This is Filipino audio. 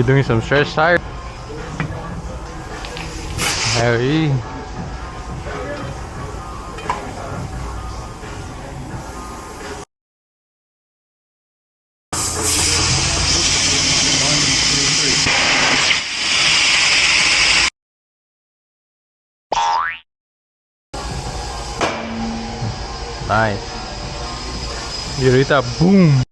be doing some stretch tire. Harry. Nice. You read that? Boom.